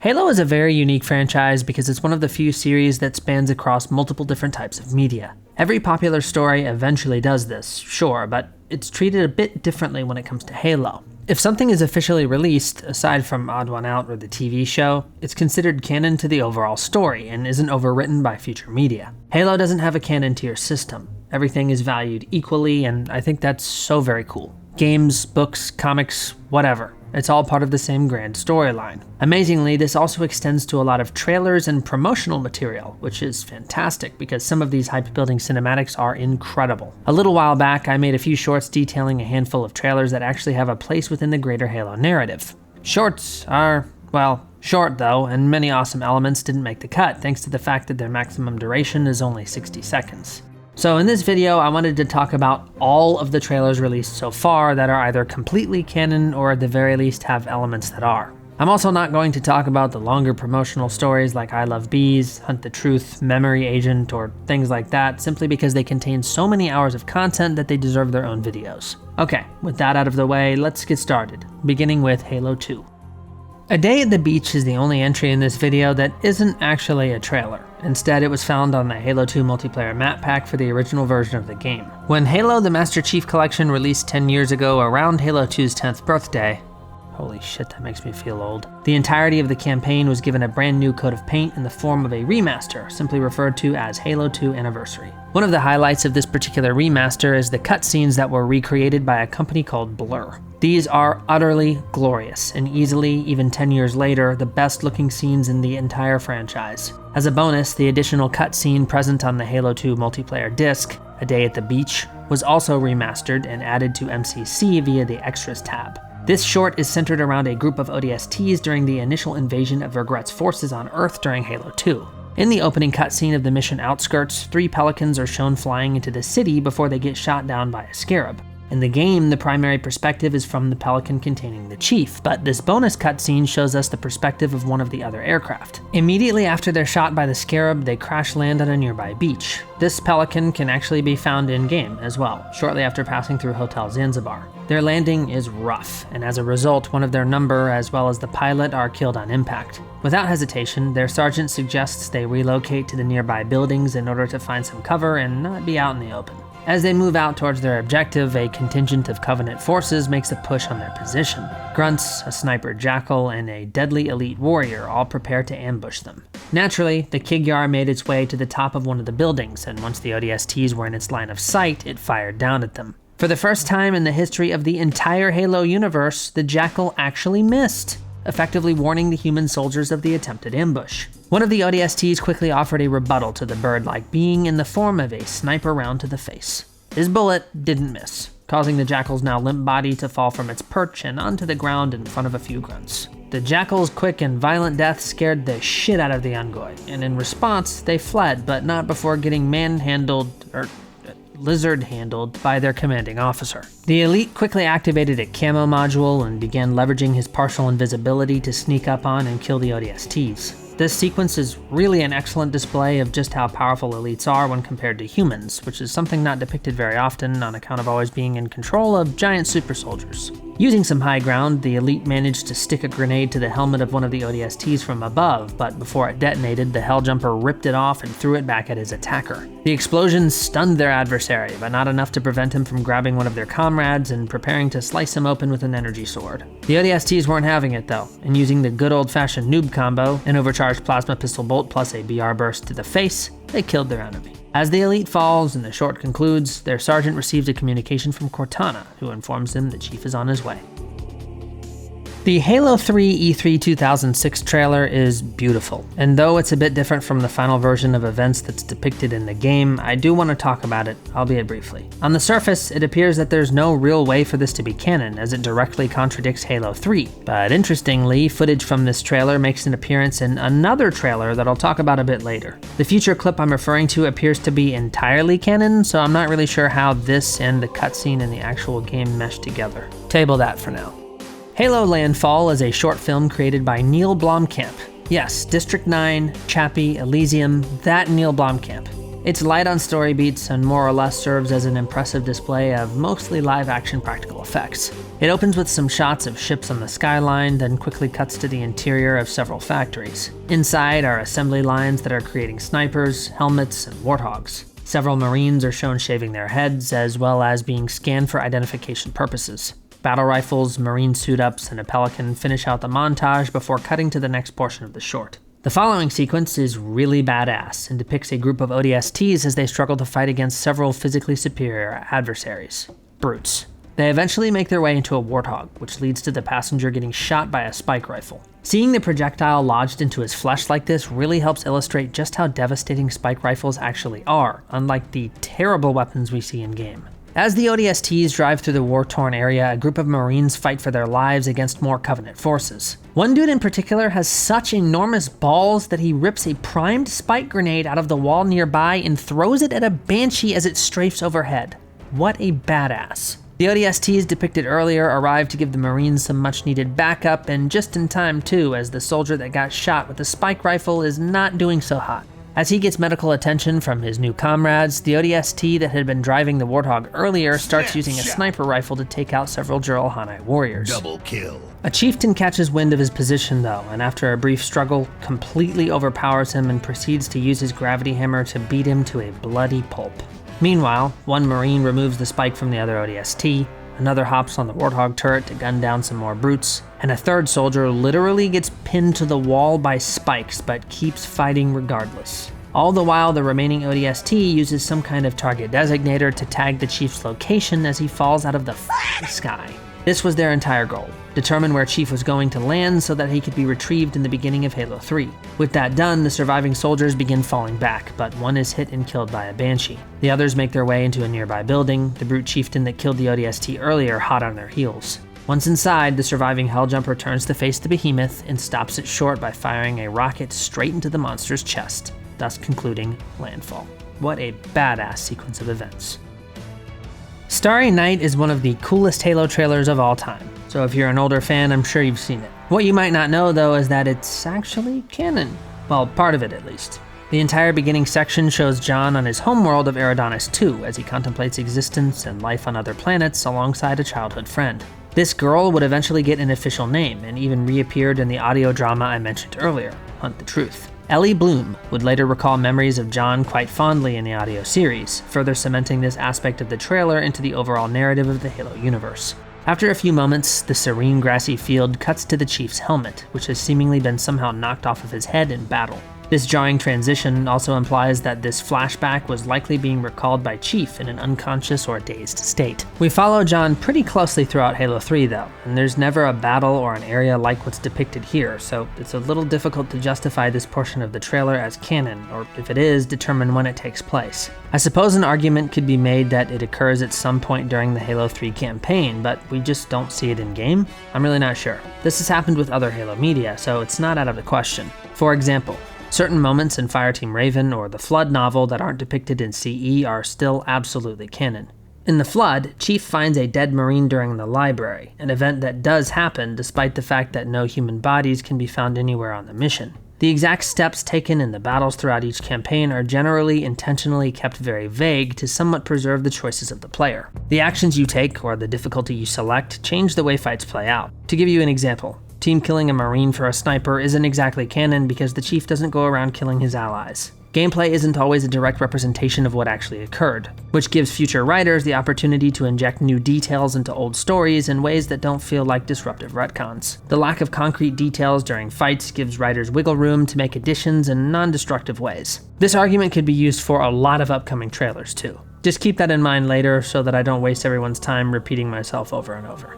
Halo is a very unique franchise because it's one of the few series that spans across multiple different types of media. Every popular story eventually does this, sure, but it's treated a bit differently when it comes to Halo. If something is officially released, aside from Odd One Out or the TV show, it's considered canon to the overall story and isn't overwritten by future media. Halo doesn't have a canon tier system. Everything is valued equally, and I think that's so very cool. Games, books, comics, whatever. It's all part of the same grand storyline. Amazingly, this also extends to a lot of trailers and promotional material, which is fantastic because some of these hype-building cinematics are incredible. A little while back, I made a few shorts detailing a handful of trailers that actually have a place within the greater Halo narrative. Shorts are, well, short though, and many awesome elements didn't make the cut thanks to the fact that their maximum duration is only 60 seconds. So in this video, I wanted to talk about all of the trailers released so far that are either completely canon or at the very least have elements that are. I'm also not going to talk about the longer promotional stories like I Love Bees, Hunt the Truth, Memory Agent, or things like that, simply because they contain so many hours of content that they deserve their own videos. Okay, with that out of the way, let's get started, beginning with Halo 2. A Day at the Beach is the only entry in this video that isn't actually a trailer. Instead, it was found on the Halo 2 multiplayer map pack for the original version of the game. When Halo the Master Chief Collection released 10 years ago around Halo 2's 10th birthday, holy shit, that makes me feel old, the entirety of the campaign was given a brand new coat of paint in the form of a remaster, simply referred to as Halo 2 Anniversary. One of the highlights of this particular remaster is the cutscenes that were recreated by a company called Blur. These are utterly glorious, and easily, even 10 years later, the best looking scenes in the entire franchise. As a bonus, the additional cutscene present on the Halo 2 multiplayer disc, A Day at the Beach, was also remastered and added to MCC via the Extras tab. This short is centered around a group of ODSTs during the initial invasion of Regret's forces on Earth during Halo 2. In the opening cutscene of the mission outskirts, 3 Pelicans are shown flying into the city before they get shot down by a Scarab. In the game, the primary perspective is from the Pelican containing the Chief, but this bonus cutscene shows us the perspective of one of the other aircraft. Immediately after they're shot by the Scarab, they crash land on a nearby beach. This Pelican can actually be found in-game as well, shortly after passing through Hotel Zanzibar. Their landing is rough, and as a result, one of their number, as well as the pilot, are killed on impact. Without hesitation, their sergeant suggests they relocate to the nearby buildings in order to find some cover and not be out in the open. As they move out towards their objective, a contingent of Covenant forces makes a push on their position. Grunts, a sniper jackal, and a deadly elite warrior all prepare to ambush them. Naturally, the Kigyar made its way to the top of one of the buildings, and once the ODSTs were in its line of sight, it fired down at them. For the first time in the history of the entire Halo universe, the jackal actually missed, effectively warning the human soldiers of the attempted ambush. One of the ODSTs quickly offered a rebuttal to the bird-like being in the form of a sniper round to the face. His bullet didn't miss, causing the jackal's now limp body to fall from its perch and onto the ground in front of a few grunts. The jackal's quick and violent death scared the shit out of the Ungoy, and in response, they fled, but not before getting lizard-handled by their commanding officer. The elite quickly activated a camo module and began leveraging his partial invisibility to sneak up on and kill the ODSTs. This sequence is really an excellent display of just how powerful elites are when compared to humans, which is something not depicted very often on account of always being in control of giant super soldiers. Using some high ground, the elite managed to stick a grenade to the helmet of one of the ODSTs from above, but before it detonated, the Helljumper ripped it off and threw it back at his attacker. The explosion stunned their adversary, but not enough to prevent him from grabbing one of their comrades and preparing to slice him open with an energy sword. The ODSTs weren't having it though, and using the good old-fashioned noob combo, an overcharged plasma pistol bolt plus a BR burst to the face, they killed their enemy. As the elite falls and the short concludes, their sergeant receives a communication from Cortana, who informs them the Chief is on his way. The Halo 3 E3 2006 trailer is beautiful, and though it's a bit different from the final version of events that's depicted in the game, I do want to talk about it, albeit briefly. On the surface, it appears that there's no real way for this to be canon, as it directly contradicts Halo 3, but interestingly, footage from this trailer makes an appearance in another trailer that I'll talk about a bit later. The future clip I'm referring to appears to be entirely canon, so I'm not really sure how this and the cutscene in the actual game mesh together. Table that for now. Halo Landfall is a short film created by Neil Blomkamp. Yes, District 9, Chappie, Elysium, that Neil Blomkamp. It's light on story beats and more or less serves as an impressive display of mostly live-action practical effects. It opens with some shots of ships on the skyline, then quickly cuts to the interior of several factories. Inside are assembly lines that are creating snipers, helmets, and warthogs. Several Marines are shown shaving their heads, as well as being scanned for identification purposes. Battle rifles, Marine suit-ups, and a Pelican finish out the montage before cutting to the next portion of the short. The following sequence is really badass and depicts a group of ODSTs as they struggle to fight against several physically superior adversaries. Brutes. They eventually make their way into a warthog, which leads to the passenger getting shot by a spike rifle. Seeing the projectile lodged into his flesh like this really helps illustrate just how devastating spike rifles actually are, unlike the terrible weapons we see in-game. As the ODSTs drive through the war-torn area, a group of Marines fight for their lives against more Covenant forces. One dude in particular has such enormous balls that he rips a primed spike grenade out of the wall nearby and throws it at a Banshee as it strafes overhead. What a badass. The ODSTs depicted earlier arrive to give the Marines some much-needed backup, and just in time too, as the soldier that got shot with the spike rifle is not doing so hot. As he gets medical attention from his new comrades, the ODST that had been driving the Warthog earlier starts using a sniper rifle to take out several Juralhanai warriors. Double kill. A chieftain catches wind of his position though, and after a brief struggle, completely overpowers him and proceeds to use his gravity hammer to beat him to a bloody pulp. Meanwhile, one Marine removes the spike from the other ODST, another hops on the Warthog turret to gun down some more brutes, and a third soldier literally gets pinned to the wall by spikes but keeps fighting regardless. All the while, the remaining ODST uses some kind of target designator to tag the chief's location as he falls out of the sky. This was their entire goal: determine where Chief was going to land so that he could be retrieved in the beginning of Halo 3. With that done, the surviving soldiers begin falling back, but one is hit and killed by a Banshee. The others make their way into a nearby building, the brute chieftain that killed the ODST earlier hot on their heels. Once inside, the surviving Helljumper turns to face the behemoth and stops it short by firing a rocket straight into the monster's chest, thus concluding Landfall. What a badass sequence of events. Starry Night is one of the coolest Halo trailers of all time, so if you're an older fan, I'm sure you've seen it. What you might not know though is that it's actually canon. Well, part of it at least. The entire beginning section shows John on his homeworld of Eridanis 2 as he contemplates existence and life on other planets alongside a childhood friend. This girl would eventually get an official name and even reappeared in the audio drama I mentioned earlier, Hunt the Truth. Ellie Bloom would later recall memories of John quite fondly in the audio series, further cementing this aspect of the trailer into the overall narrative of the Halo universe. After a few moments, the serene grassy field cuts to the Chief's helmet, which has seemingly been somehow knocked off of his head in battle. This jarring transition also implies that this flashback was likely being recalled by Chief in an unconscious or dazed state. We follow John pretty closely throughout Halo 3 though, and there's never a battle or an area like what's depicted here, so it's a little difficult to justify this portion of the trailer as canon, or if it is, determine when it takes place. I suppose an argument could be made that it occurs at some point during the Halo 3 campaign, but we just don't see it in game? I'm really not sure. This has happened with other Halo media, so it's not out of the question. For example, certain moments in Fireteam Raven or the Flood novel that aren't depicted in CE are still absolutely canon. In the Flood, Chief finds a dead Marine during the library, an event that does happen despite the fact that no human bodies can be found anywhere on the mission. The exact steps taken in the battles throughout each campaign are generally intentionally kept very vague to somewhat preserve the choices of the player. The actions you take, or the difficulty you select, change the way fights play out. To give you an example, team killing a Marine for a sniper isn't exactly canon because the Chief doesn't go around killing his allies. Gameplay isn't always a direct representation of what actually occurred, which gives future writers the opportunity to inject new details into old stories in ways that don't feel like disruptive retcons. The lack of concrete details during fights gives writers wiggle room to make additions in non-destructive ways. This argument could be used for a lot of upcoming trailers too. Just keep that in mind later so that I don't waste everyone's time repeating myself over and over.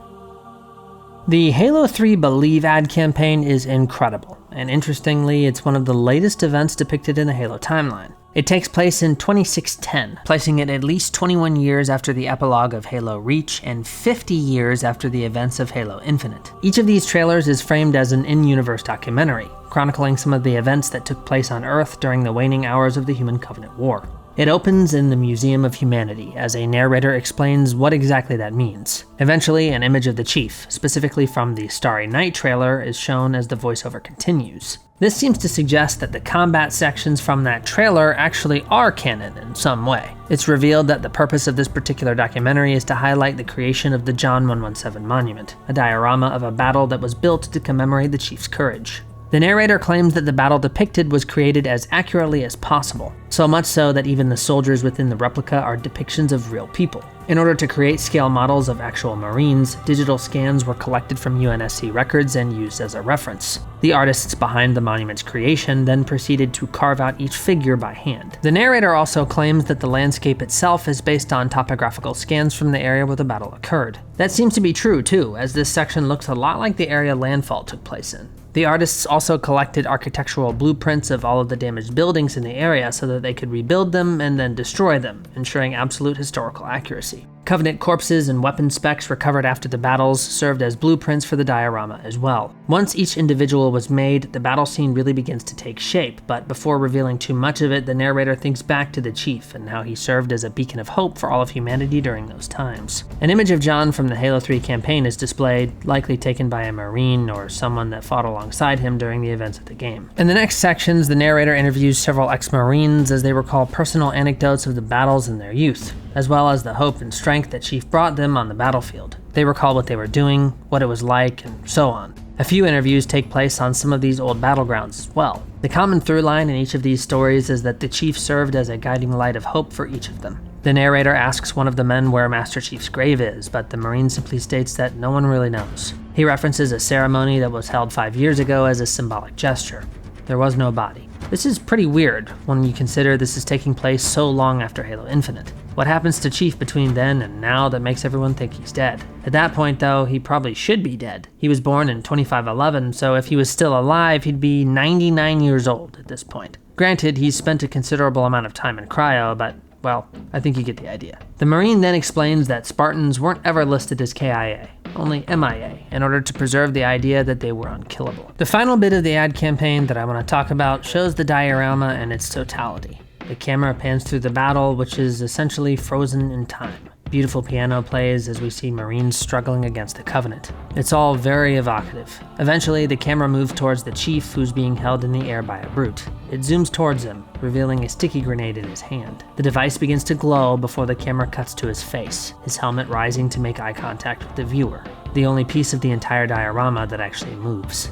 The Halo 3 Believe ad campaign is incredible, and interestingly, it's one of the latest events depicted in the Halo timeline. It takes place in 2610, placing it at least 21 years after the epilogue of Halo Reach and 50 years after the events of Halo Infinite. Each of these trailers is framed as an in-universe documentary, chronicling some of the events that took place on Earth during the waning hours of the Human Covenant War. It opens in the Museum of Humanity as a narrator explains what exactly that means. Eventually, an image of the Chief, specifically from the Starry Night trailer, is shown as the voiceover continues. This seems to suggest that the combat sections from that trailer actually are canon in some way. It's revealed that the purpose of this particular documentary is to highlight the creation of the John 117 Monument, a diorama of a battle that was built to commemorate the Chief's courage. The narrator claims that the battle depicted was created as accurately as possible, so much so that even the soldiers within the replica are depictions of real people. In order to create scale models of actual Marines, digital scans were collected from UNSC records and used as a reference. The artists behind the monument's creation then proceeded to carve out each figure by hand. The narrator also claims that the landscape itself is based on topographical scans from the area where the battle occurred. That seems to be true too, as this section looks a lot like the area Landfall took place in. The artists also collected architectural blueprints of all of the damaged buildings in the area so that they could rebuild them and then destroy them, ensuring absolute historical accuracy. Covenant corpses and weapon specs recovered after the battles served as blueprints for the diorama as well. Once each individual was made, the battle scene really begins to take shape, but before revealing too much of it, the narrator thinks back to the Chief and how he served as a beacon of hope for all of humanity during those times. An image of John from the Halo 3 campaign is displayed, likely taken by a Marine or someone that fought alongside him during the events of the game. In the next sections, the narrator interviews several ex-Marines as they recall personal anecdotes of the battles in their youth, as well as the hope and strength that Chief brought them on the battlefield. They recall what they were doing, what it was like, and so on. A few interviews take place on some of these old battlegrounds as well. The common through line in each of these stories is that the Chief served as a guiding light of hope for each of them. The narrator asks one of the men where Master Chief's grave is, but the Marine simply states that no one really knows. He references a ceremony that was held 5 years ago as a symbolic gesture. There was no body. This is pretty weird when you consider this is taking place so long after Halo Infinite. What happens to Chief between then and now that makes everyone think he's dead? At that point though, he probably should be dead. He was born in 2511, so if he was still alive, he'd be 99 years old at this point. Granted, he's spent a considerable amount of time in cryo, but well, I think you get the idea. The Marine then explains that Spartans weren't ever listed as KIA, only MIA, in order to preserve the idea that they were unkillable. The final bit of the ad campaign that I want to talk about shows the diorama in its totality. The camera pans through the battle, which is essentially frozen in time. Beautiful piano plays as we see Marines struggling against the Covenant. It's all very evocative. Eventually, the camera moves towards the Chief, who's being held in the air by a brute. It zooms towards him, revealing a sticky grenade in his hand. The device begins to glow before the camera cuts to his face, his helmet rising to make eye contact with the viewer, the only piece of the entire diorama that actually moves.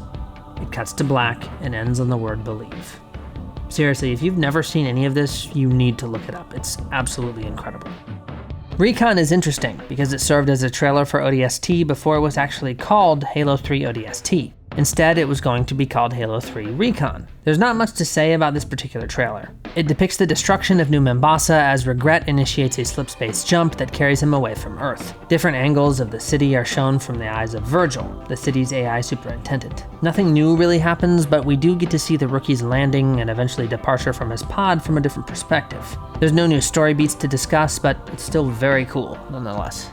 It cuts to black and ends on the word believe. Seriously, if you've never seen any of this, you need to look it up. It's absolutely incredible. Recon is interesting because it served as a trailer for ODST before it was actually called Halo 3 ODST. Instead, it was going to be called Halo 3 Recon. There's not much to say about this particular trailer. It depicts the destruction of New Mombasa as Regret initiates a slip-space jump that carries him away from Earth. Different angles of the city are shown from the eyes of Virgil, the city's AI superintendent. Nothing new really happens, but we do get to see the rookie's landing and eventually departure from his pod from a different perspective. There's no new story beats to discuss, but it's still very cool nonetheless.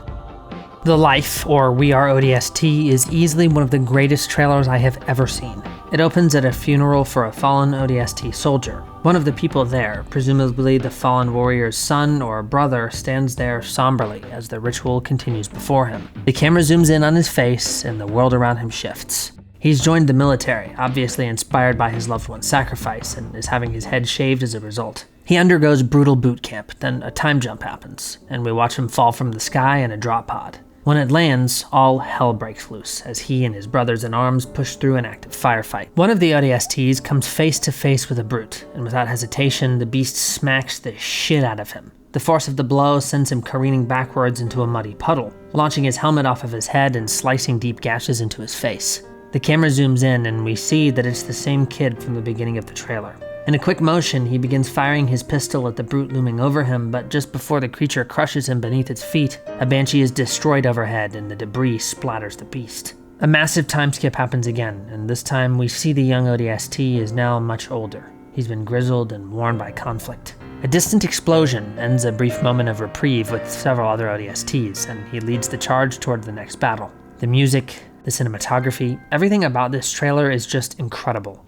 The Life, or We Are ODST, is easily one of the greatest trailers I have ever seen. It opens at a funeral for a fallen ODST soldier. One of the people there, presumably the fallen warrior's son or brother, stands there somberly as the ritual continues before him. The camera zooms in on his face and the world around him shifts. He's joined the military, obviously inspired by his loved one's sacrifice, and is having his head shaved as a result. He undergoes brutal boot camp, then a time jump happens, and we watch him fall from the sky in a drop pod. When it lands, all hell breaks loose as he and his brothers in arms push through an active firefight. One of the ODSTs comes face to face with a brute, and without hesitation, the beast smacks the shit out of him. The force of the blow sends him careening backwards into a muddy puddle, launching his helmet off of his head and slicing deep gashes into his face. The camera zooms in and we see that it's the same kid from the beginning of the trailer. In a quick motion, he begins firing his pistol at the brute looming over him, but just before the creature crushes him beneath its feet, a Banshee is destroyed overhead and the debris splatters the beast. A massive time skip happens again, and this time we see the young ODST is now much older. He's been grizzled and worn by conflict. A distant explosion ends a brief moment of reprieve with several other ODSTs, and he leads the charge toward the next battle. The music, the cinematography, everything about this trailer is just incredible.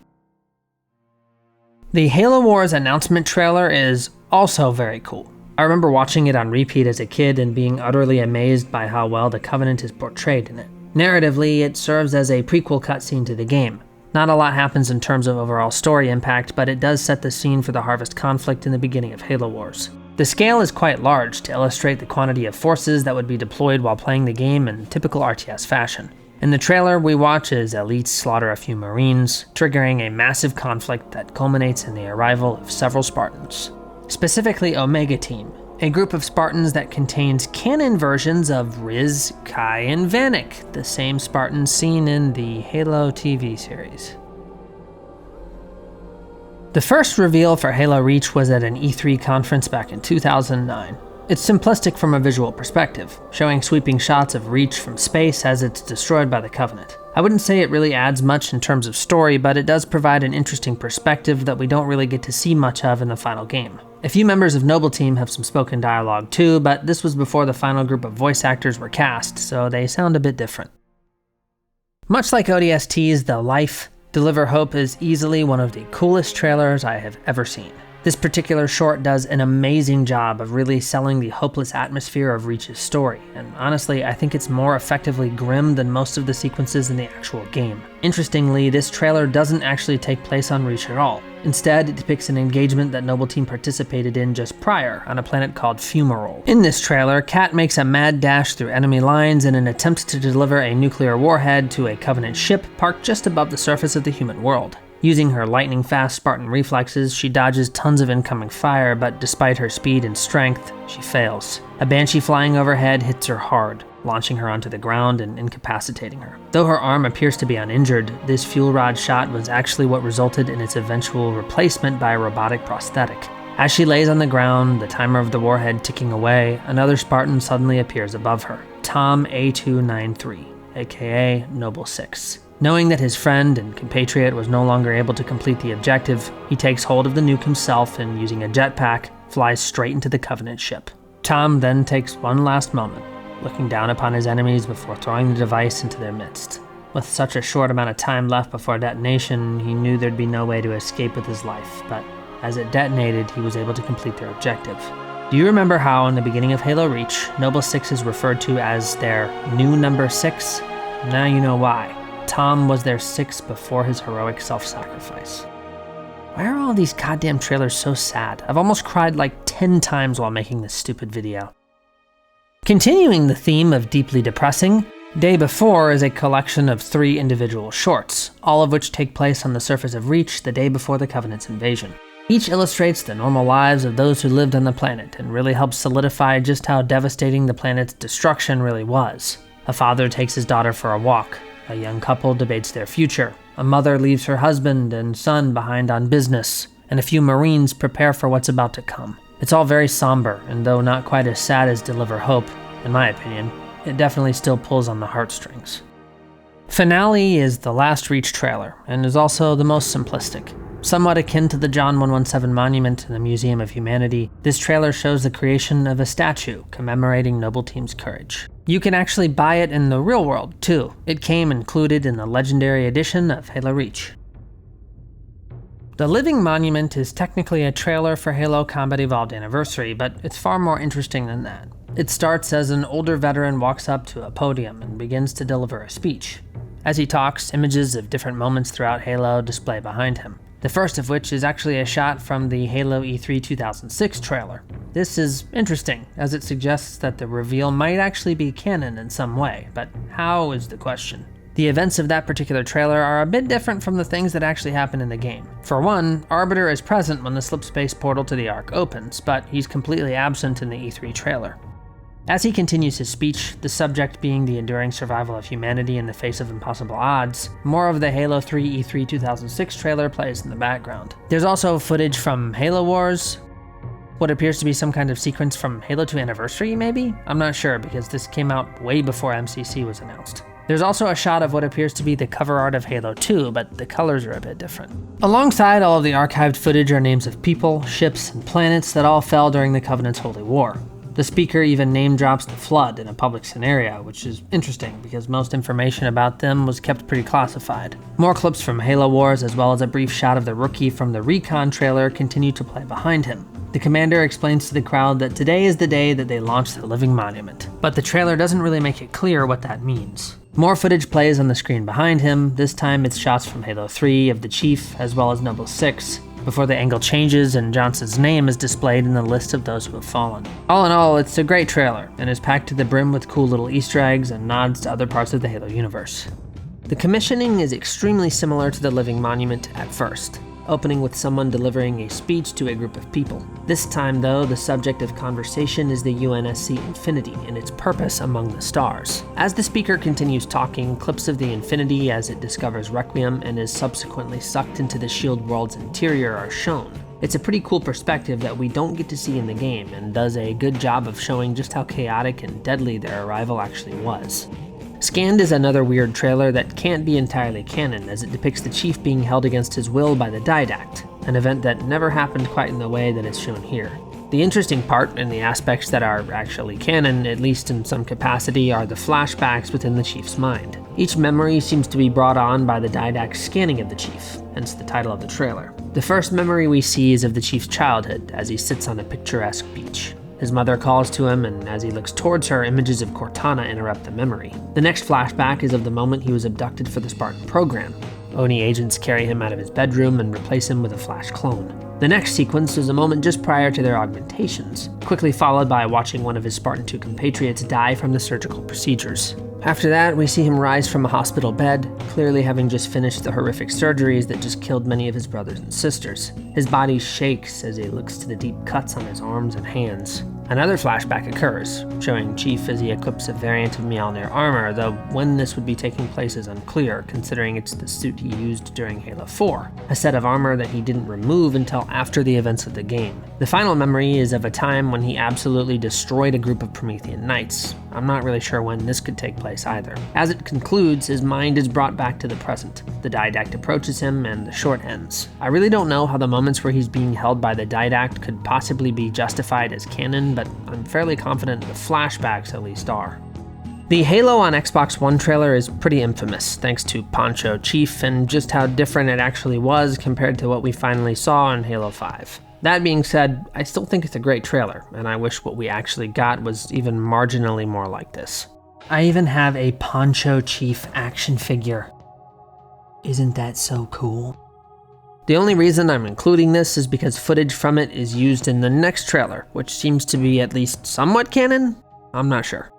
The Halo Wars announcement trailer is also very cool. I remember watching it on repeat as a kid and being utterly amazed by how well the Covenant is portrayed in it. Narratively, it serves as a prequel cutscene to the game. Not a lot happens in terms of overall story impact, but it does set the scene for the Harvest conflict in the beginning of Halo Wars. The scale is quite large to illustrate the quantity of forces that would be deployed while playing the game in typical RTS fashion. In the trailer, we watch as elites slaughter a few Marines, triggering a massive conflict that culminates in the arrival of several Spartans. Specifically Omega Team, a group of Spartans that contains canon versions of Riz, Kai, and Vanek, the same Spartans seen in the Halo TV series. The first reveal for Halo Reach was at an E3 conference back in 2009. It's simplistic from a visual perspective, showing sweeping shots of Reach from space as it's destroyed by the Covenant. I wouldn't say it really adds much in terms of story, but it does provide an interesting perspective that we don't really get to see much of in the final game. A few members of Noble Team have some spoken dialogue too, but this was before the final group of voice actors were cast, so they sound a bit different. Much like ODST's The Life, Deliver Hope is easily one of the coolest trailers I have ever seen. This particular short does an amazing job of really selling the hopeless atmosphere of Reach's story, and honestly, I think it's more effectively grim than most of the sequences in the actual game. Interestingly, this trailer doesn't actually take place on Reach at all. Instead, it depicts an engagement that Noble Team participated in just prior, on a planet called Fumarole. In this trailer, Kat makes a mad dash through enemy lines in an attempt to deliver a nuclear warhead to a Covenant ship parked just above the surface of the human world. Using her lightning-fast Spartan reflexes, she dodges tons of incoming fire, but despite her speed and strength, she fails. A Banshee flying overhead hits her hard, launching her onto the ground and incapacitating her. Though her arm appears to be uninjured, this fuel rod shot was actually what resulted in its eventual replacement by a robotic prosthetic. As she lays on the ground, the timer of the warhead ticking away, another Spartan suddenly appears above her, Tom A293, aka Noble 6. Knowing that his friend and compatriot was no longer able to complete the objective, he takes hold of the nuke himself and, using a jetpack, flies straight into the Covenant ship. Tom then takes one last moment, looking down upon his enemies before throwing the device into their midst. With such a short amount of time left before detonation, he knew there'd be no way to escape with his life, but as it detonated, he was able to complete their objective. Do you remember how, in the beginning of Halo Reach, Noble 6 is referred to as their new number 6? Now you know why. Tom was their 6 before his heroic self-sacrifice. Why are all these goddamn trailers so sad? I've almost cried like 10 times while making this stupid video. Continuing the theme of deeply depressing, Day Before is a collection of 3 individual shorts, all of which take place on the surface of Reach the day before the Covenant's invasion. Each illustrates the normal lives of those who lived on the planet and really helps solidify just how devastating the planet's destruction really was. A father takes his daughter for a walk. A young couple debates their future. A mother leaves her husband and son behind on business, and a few Marines prepare for what's about to come. It's all very somber, and though not quite as sad as Deliver Hope, in my opinion, it definitely still pulls on the heartstrings. Finale is the last Reach trailer, and is also the most simplistic. Somewhat akin to the John 117 monument in the Museum of Humanity, this trailer shows the creation of a statue commemorating Noble Team's courage. You can actually buy it in the real world, too. It came included in the Legendary Edition of Halo Reach. The Living Monument is technically a trailer for Halo Combat Evolved Anniversary, but it's far more interesting than that. It starts as an older veteran walks up to a podium and begins to deliver a speech. As he talks, images of different moments throughout Halo display behind him. The first of which is actually a shot from the Halo E3 2006 trailer. This is interesting, as it suggests that the reveal might actually be canon in some way, but how is the question. The events of that particular trailer are a bit different from the things that actually happen in the game. For one, Arbiter is present when the slipspace portal to the Ark opens, but he's completely absent in the E3 trailer. As he continues his speech, the subject being the enduring survival of humanity in the face of impossible odds, more of the Halo 3 E3 2006 trailer plays in the background. There's also footage from Halo Wars, what appears to be some kind of sequence from Halo 2 Anniversary, maybe? I'm not sure, because this came out way before MCC was announced. There's also a shot of what appears to be the cover art of Halo 2, but the colors are a bit different. Alongside all of the archived footage are names of people, ships, and planets that all fell during the Covenant's Holy War. The speaker even name drops the Flood in a public scenario, which is interesting because most information about them was kept pretty classified. More clips from Halo Wars, as well as a brief shot of the rookie from the Recon trailer, continue to play behind him. The commander explains to the crowd that today is the day that they launched the living monument, but the trailer doesn't really make it clear what that means. More footage plays on the screen behind him. This time it's shots from Halo 3 of the Chief, as well as Noble 6, before the angle changes and Johnson's name is displayed in the list of those who have fallen. All in all, it's a great trailer, and is packed to the brim with cool little Easter eggs and nods to other parts of the Halo universe. The commissioning is extremely similar to the Living Monument at first, opening with someone delivering a speech to a group of people. This time, though, the subject of conversation is the UNSC Infinity and its purpose among the stars. As the speaker continues talking, clips of the Infinity as it discovers Requiem and is subsequently sucked into the SHIELD world's interior are shown. It's a pretty cool perspective that we don't get to see in the game, and does a good job of showing just how chaotic and deadly their arrival actually was. Scanned is another weird trailer that can't be entirely canon, as it depicts the Chief being held against his will by the Didact, an event that never happened quite in the way that is shown here. The interesting part, and the aspects that are actually canon, at least in some capacity, are the flashbacks within the Chief's mind. Each memory seems to be brought on by the Didact's scanning of the Chief, hence the title of the trailer. The first memory we see is of the Chief's childhood, as he sits on a picturesque beach. His mother calls to him, and as he looks towards her, images of Cortana interrupt the memory. The next flashback is of the moment he was abducted for the Spartan program. ONI agents carry him out of his bedroom and replace him with a Flash clone. The next sequence is a moment just prior to their augmentations, quickly followed by watching one of his Spartan 2 compatriots die from the surgical procedures. After that, we see him rise from a hospital bed, clearly having just finished the horrific surgeries that just killed many of his brothers and sisters. His body shakes as he looks to the deep cuts on his arms and hands. Another flashback occurs, showing Chief as he equips a variant of Mjolnir armor, though when this would be taking place is unclear, considering it's the suit he used during Halo 4, a set of armor that he didn't remove until after the events of the game. The final memory is of a time when he absolutely destroyed a group of Promethean Knights. I'm not really sure when this could take place either. As it concludes, his mind is brought back to the present. The Didact approaches him, and the short ends. I really don't know how the moments where he's being held by the Didact could possibly be justified as canon, but I'm fairly confident the flashbacks at least are. The Halo on Xbox One trailer is pretty infamous, thanks to Poncho Chief and just how different it actually was compared to what we finally saw in Halo 5. That being said, I still think it's a great trailer, and I wish what we actually got was even marginally more like this. I even have a Poncho Chief action figure. Isn't that so cool? The only reason I'm including this is because footage from it is used in the next trailer, which seems to be at least somewhat canon? I'm not sure.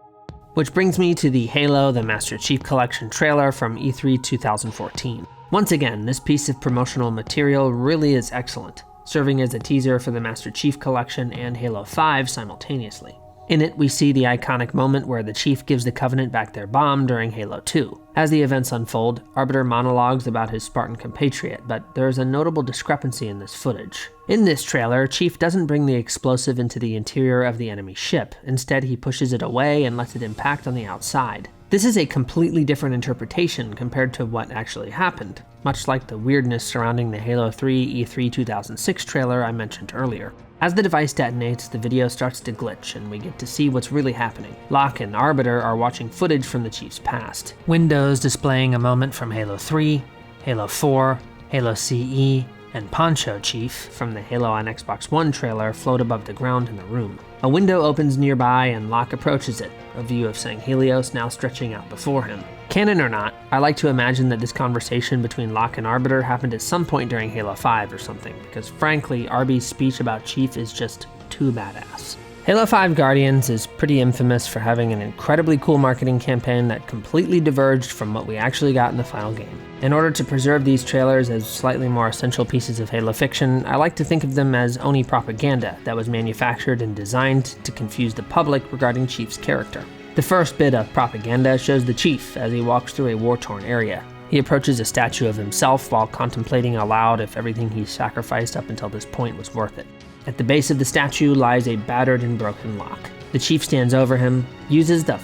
Which brings me to the Halo the Master Chief Collection trailer from E3 2014. Once again, this piece of promotional material really is excellent, serving as a teaser for the Master Chief Collection and Halo 5 simultaneously. In it, we see the iconic moment where the Chief gives the Covenant back their bomb during Halo 2. As the events unfold, Arbiter monologues about his Spartan compatriot, but there is a notable discrepancy in this footage. In this trailer, Chief doesn't bring the explosive into the interior of the enemy ship. Instead, he pushes it away and lets it impact on the outside. This is a completely different interpretation compared to what actually happened, much like the weirdness surrounding the Halo 3 E3 2006 trailer I mentioned earlier. As the device detonates, the video starts to glitch, and we get to see what's really happening. Locke and Arbiter are watching footage from the Chief's past. Windows displaying a moment from Halo 3, Halo 4, Halo CE, and Poncho Chief from the Halo on Xbox One trailer float above the ground in the room. A window opens nearby and Locke approaches it, a view of Sang Helios now stretching out before him. Canon or not, I like to imagine that this conversation between Locke and Arbiter happened at some point during Halo 5 or something, because frankly, Arby's speech about Chief is just too badass. Halo 5 Guardians is pretty infamous for having an incredibly cool marketing campaign that completely diverged from what we actually got in the final game. In order to preserve these trailers as slightly more essential pieces of Halo fiction, I like to think of them as ONI propaganda that was manufactured and designed to confuse the public regarding Chief's character. The first bit of propaganda shows the Chief as he walks through a war-torn area. He approaches a statue of himself while contemplating aloud if everything he sacrificed up until this point was worth it. At the base of the statue lies a battered and broken Locke. The Chief stands over him, uses the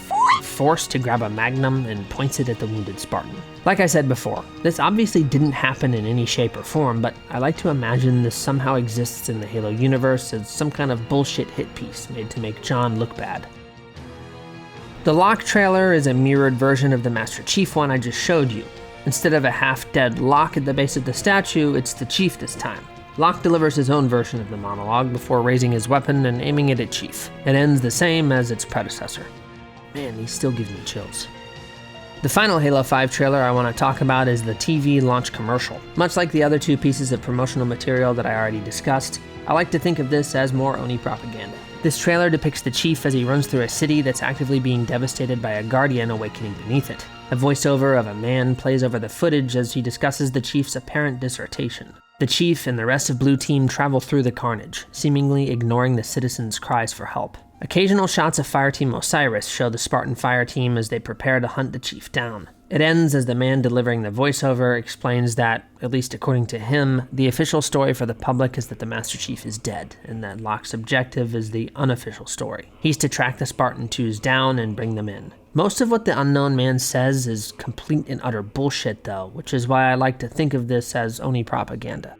force to grab a magnum and points it at the wounded Spartan. Like I said before, this obviously didn't happen in any shape or form, but I like to imagine this somehow exists in the Halo universe as some kind of bullshit hit piece made to make John look bad. The Locke trailer is a mirrored version of the Master Chief one I just showed you. Instead of a half-dead Locke at the base of the statue, it's the Chief this time. Locke delivers his own version of the monologue before raising his weapon and aiming it at Chief. It ends the same as its predecessor. Man, these still give me chills. The final Halo 5 trailer I want to talk about is the TV launch commercial. Much like the other two pieces of promotional material that I already discussed, I like to think of this as more ONI propaganda. This trailer depicts the Chief as he runs through a city that's actively being devastated by a Guardian awakening beneath it. A voiceover of a man plays over the footage as he discusses the Chief's apparent dissertation. The Chief and the rest of Blue Team travel through the carnage, seemingly ignoring the citizens' cries for help. Occasional shots of Fireteam Osiris show the Spartan Fireteam as they prepare to hunt the Chief down. It ends as the man delivering the voiceover explains that, at least according to him, the official story for the public is that the Master Chief is dead, and that Locke's objective is the unofficial story. He's to track the Spartan 2s down and bring them in. Most of what the unknown man says is complete and utter bullshit though, which is why I like to think of this as ONI propaganda.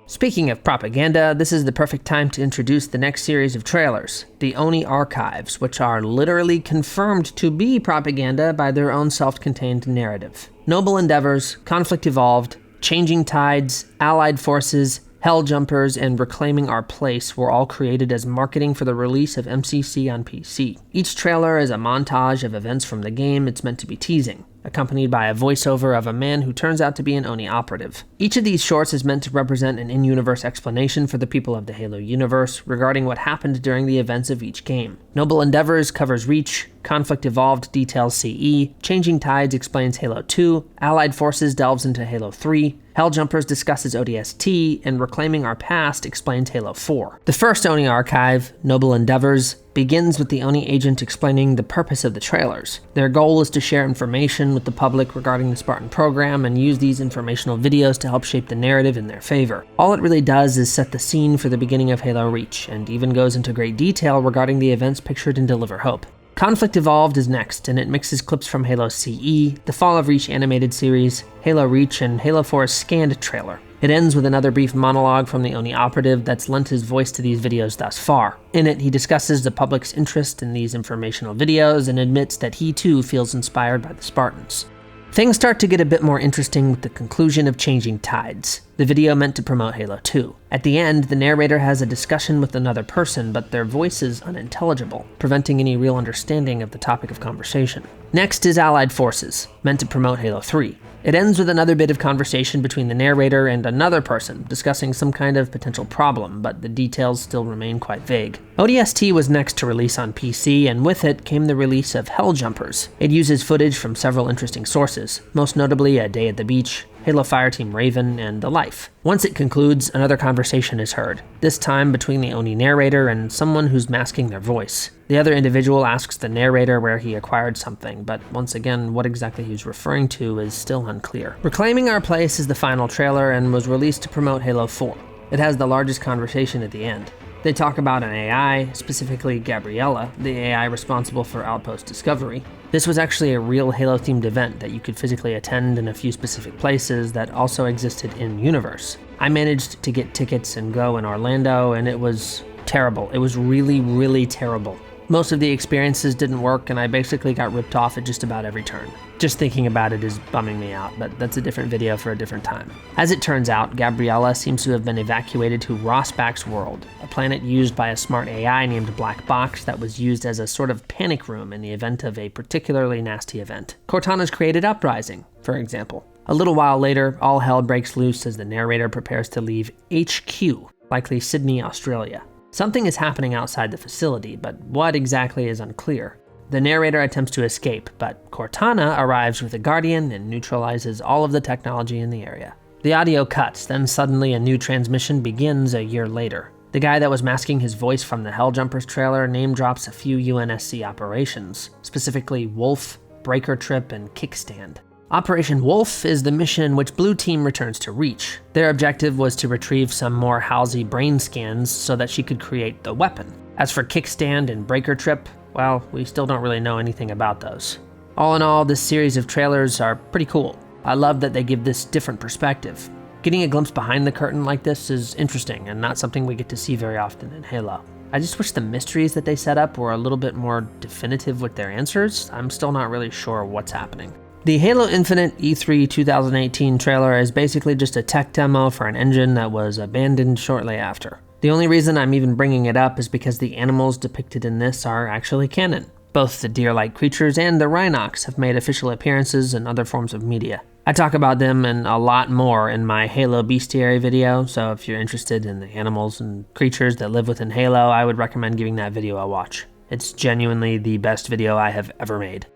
Speaking of propaganda, this is the perfect time to introduce the next series of trailers, the ONI Archives, which are literally confirmed to be propaganda by their own self-contained narrative. Noble Endeavors, Conflict Evolved, Changing Tides, Allied Forces, Helljumpers, and Reclaiming Our Place were all created as marketing for the release of MCC on PC. Each trailer is a montage of events from the game it's meant to be teasing, accompanied by a voiceover of a man who turns out to be an ONI operative. Each of these shorts is meant to represent an in-universe explanation for the people of the Halo universe regarding what happened during the events of each game. Noble Endeavors covers Reach, Conflict Evolved details CE, Changing Tides explains Halo 2, Allied Forces delves into Halo 3, Helljumpers discusses ODST, and Reclaiming Our Past explains Halo 4. The first ONI archive, Noble Endeavors, begins with the ONI agent explaining the purpose of the trailers. Their goal is to share information with the public regarding the Spartan program and use these informational videos to help shape the narrative in their favor. All it really does is set the scene for the beginning of Halo Reach, and even goes into great detail regarding the events pictured in Deliver Hope. Conflict Evolved is next, and it mixes clips from Halo CE, the Fall of Reach animated series, Halo Reach, and Halo 4's Scanned trailer. It ends with another brief monologue from the ONI operative that's lent his voice to these videos thus far. In it, he discusses the public's interest in these informational videos and admits that he too feels inspired by the Spartans. Things start to get a bit more interesting with the conclusion of Changing Tides, the video meant to promote Halo 2. At the end, the narrator has a discussion with another person, but their voice is unintelligible, preventing any real understanding of the topic of conversation. Next is Allied Forces, meant to promote Halo 3. It ends with another bit of conversation between the narrator and another person, discussing some kind of potential problem, but the details still remain quite vague. ODST was next to release on PC, and with it came the release of Helljumpers. It uses footage from several interesting sources, most notably A Day at the Beach, Halo Fireteam Raven, and The Life. Once it concludes, another conversation is heard, this time between the ONI narrator and someone who's masking their voice. The other individual asks the narrator where he acquired something, but once again, what exactly he's referring to is still unclear. Reclaiming Our Place is the final trailer and was released to promote Halo 4. It has the largest conversation at the end. They talk about an AI, specifically Gabriella, the AI responsible for Outpost Discovery. This was actually a real Halo-themed event that you could physically attend in a few specific places that also existed in-universe. I managed to get tickets and go in Orlando, and it was terrible. It was really, really terrible. Most of the experiences didn't work, and I basically got ripped off at just about every turn. Just thinking about it is bumming me out, but that's a different video for a different time. As it turns out, Gabriella seems to have been evacuated to Rossback's world, a planet used by a smart AI named Black Box that was used as a sort of panic room in the event of a particularly nasty event. Cortana's created Uprising, for example. A little while later, all hell breaks loose as the narrator prepares to leave HQ, likely Sydney, Australia. Something is happening outside the facility, but what exactly is unclear. The narrator attempts to escape, but Cortana arrives with a Guardian and neutralizes all of the technology in the area. The audio cuts, then suddenly a new transmission begins a year later. The guy that was masking his voice from the Helljumpers trailer name drops a few UNSC operations, specifically Wolf, Breaker Trip, and Kickstand. Operation Wolf is the mission in which Blue Team returns to Reach. Their objective was to retrieve some more Halsey brain scans so that she could create the weapon. As for Kickstand and Breaker Trip, well, we still don't really know anything about those. All in all, this series of trailers are pretty cool. I love that they give this different perspective. Getting a glimpse behind the curtain like this is interesting and not something we get to see very often in Halo. I just wish the mysteries that they set up were a little bit more definitive with their answers. I'm still not really sure what's happening. The Halo Infinite E3 2018 trailer is basically just a tech demo for an engine that was abandoned shortly after. The only reason I'm even bringing it up is because the animals depicted in this are actually canon. Both the deer-like creatures and the Rhinox have made official appearances in other forms of media. I talk about them and a lot more in my Halo Bestiary video, so if you're interested in the animals and creatures that live within Halo, I would recommend giving that video a watch. It's genuinely the best video I have ever made.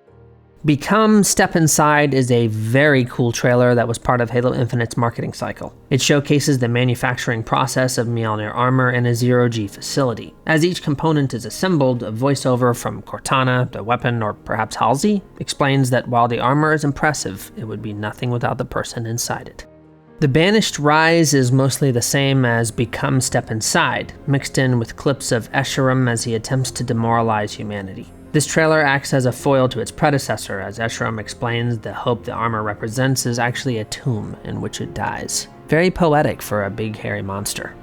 Become Step Inside is a very cool trailer that was part of Halo Infinite's marketing cycle. It showcases the manufacturing process of Mjolnir armor in a zero-G facility. As each component is assembled, a voiceover from Cortana, the weapon, or perhaps Halsey, explains that while the armor is impressive, it would be nothing without the person inside it. The Banished Rise is mostly the same as Become Step Inside, mixed in with clips of Escharum as he attempts to demoralize humanity. This trailer acts as a foil to its predecessor, as Escharum explains the hope the armor represents is actually a tomb in which it dies. Very poetic for a big hairy monster.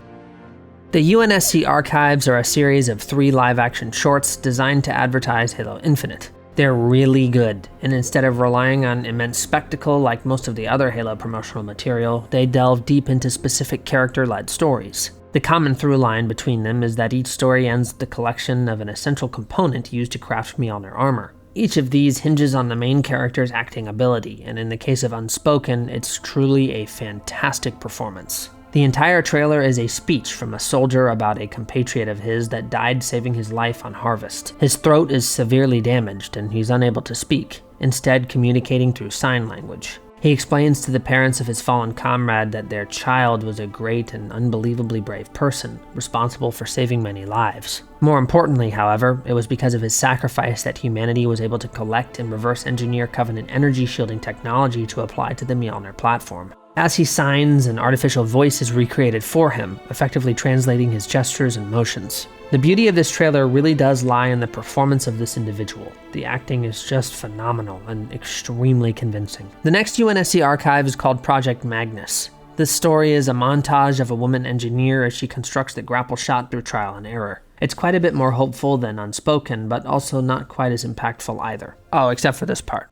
The UNSC Archives are a series of 3 live-action shorts designed to advertise Halo Infinite. They're really good, and instead of relying on immense spectacle like most of the other Halo promotional material, they delve deep into specific character-led stories. The common through line between them is that each story ends with the collection of an essential component used to craft Mjolnir armor. Each of these hinges on the main character's acting ability, and in the case of Unspoken, it's truly a fantastic performance. The entire trailer is a speech from a soldier about a compatriot of his that died saving his life on Harvest. His throat is severely damaged and he's unable to speak, instead communicating through sign language. He explains to the parents of his fallen comrade that their child was a great and unbelievably brave person, responsible for saving many lives. More importantly, however, it was because of his sacrifice that humanity was able to collect and reverse engineer Covenant energy shielding technology to apply to the Mjolnir platform. As he signs, an artificial voice is recreated for him, effectively translating his gestures and motions. The beauty of this trailer really does lie in the performance of this individual. The acting is just phenomenal and extremely convincing. The next UNSC archive is called Project Magnus. This story is a montage of a woman engineer as she constructs the grapple shot through trial and error. It's quite a bit more hopeful than Unspoken, but also not quite as impactful either. Oh, except for this part.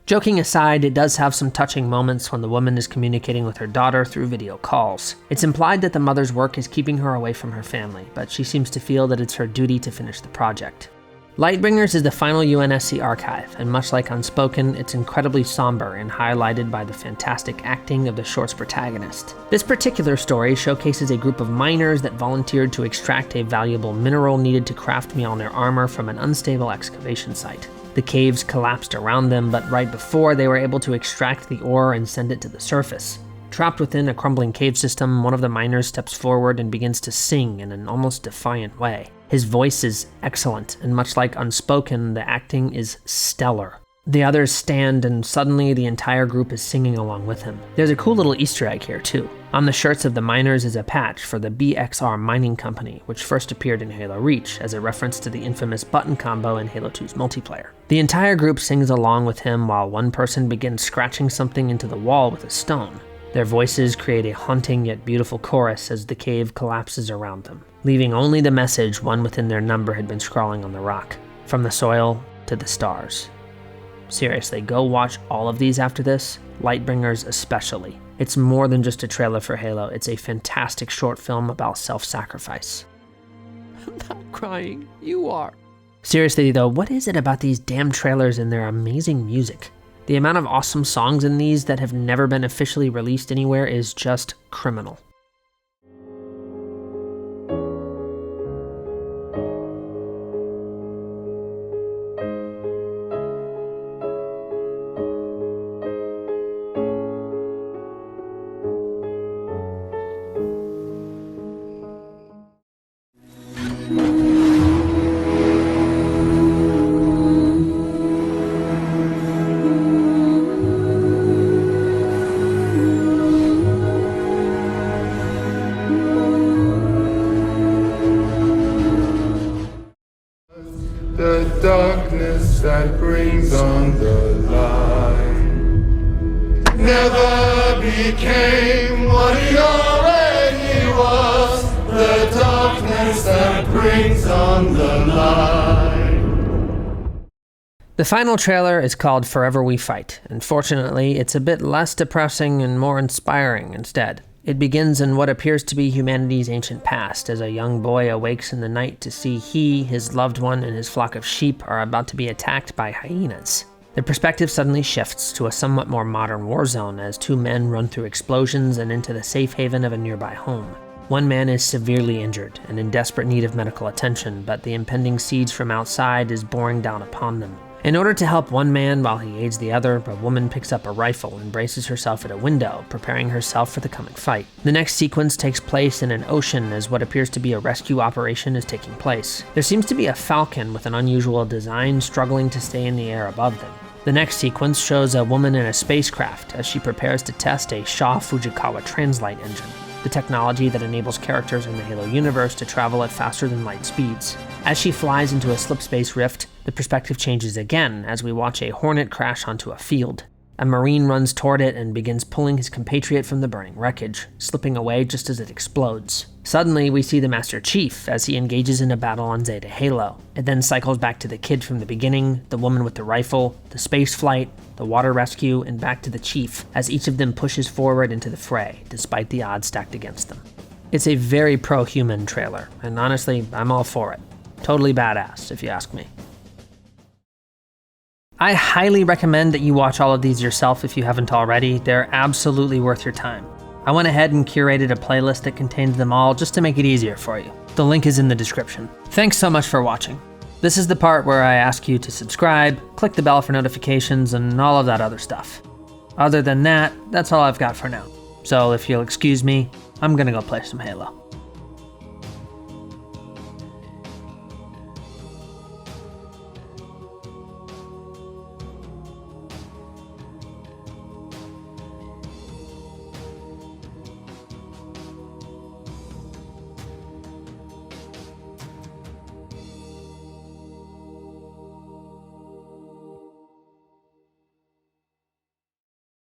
Joking aside, it does have some touching moments when the woman is communicating with her daughter through video calls. It's implied that the mother's work is keeping her away from her family, but she seems to feel that it's her duty to finish the project. Lightbringers is the final UNSC archive, and much like Unspoken, it's incredibly somber and highlighted by the fantastic acting of the short's protagonist. This particular story showcases a group of miners that volunteered to extract a valuable mineral needed to craft Mjolnir armor from an unstable excavation site. The caves collapsed around them, but right before they were able to extract the ore and send it to the surface. Trapped within a crumbling cave system, one of the miners steps forward and begins to sing in an almost defiant way. His voice is excellent, and much like Unspoken, the acting is stellar. The others stand, and suddenly the entire group is singing along with him. There's a cool little Easter egg here, too. On the shirts of the miners is a patch for the BXR Mining Company, which first appeared in Halo Reach as a reference to the infamous button combo in Halo 2's multiplayer. The entire group sings along with him while one person begins scratching something into the wall with a stone. Their voices create a haunting yet beautiful chorus as the cave collapses around them, leaving only the message one within their number had been scrawling on the rock, from the soil to the stars. Seriously, go watch all of these after this, Lightbringers especially. It's more than just a trailer for Halo, it's a fantastic short film about self-sacrifice. I'm not crying, you are. Seriously though, what is it about these damn trailers and their amazing music? The amount of awesome songs in these that have never been officially released anywhere is just criminal. became what he already was, the darkness that brings on the light. The final trailer is called Forever We Fight, and fortunately, it's a bit less depressing and more inspiring instead. It begins in what appears to be humanity's ancient past, as a young boy awakes in the night to see he, his loved one, and his flock of sheep are about to be attacked by hyenas. The perspective suddenly shifts to a somewhat more modern war zone as two men run through explosions and into the safe haven of a nearby home. One man is severely injured and in desperate need of medical attention, but the impending siege from outside is bearing down upon them. In order to help one man while he aids the other, a woman picks up a rifle and braces herself at a window, preparing herself for the coming fight. The next sequence takes place in an ocean as what appears to be a rescue operation is taking place. There seems to be a falcon with an unusual design struggling to stay in the air above them. The next sequence shows a woman in a spacecraft as she prepares to test a Shaw Fujikawa translite engine, the technology that enables characters in the Halo universe to travel at faster than light speeds. As she flies into a slipspace rift, the perspective changes again as we watch a Hornet crash onto a field. A Marine runs toward it and begins pulling his compatriot from the burning wreckage, slipping away just as it explodes. Suddenly, we see the Master Chief as he engages in a battle on Zeta Halo. It then cycles back to the kid from the beginning, the woman with the rifle, the space flight, the water rescue, and back to the Chief, as each of them pushes forward into the fray, despite the odds stacked against them. It's a very pro-human trailer, and honestly, I'm all for it. Totally badass, if you ask me. I highly recommend that you watch all of these yourself if you haven't already. They're absolutely worth your time. I went ahead and curated a playlist that contains them all just to make it easier for you. The link is in the description. Thanks so much for watching. This is the part where I ask you to subscribe, click the bell for notifications, and all of that other stuff. Other than that, that's all I've got for now. So if you'll excuse me, I'm gonna go play some Halo.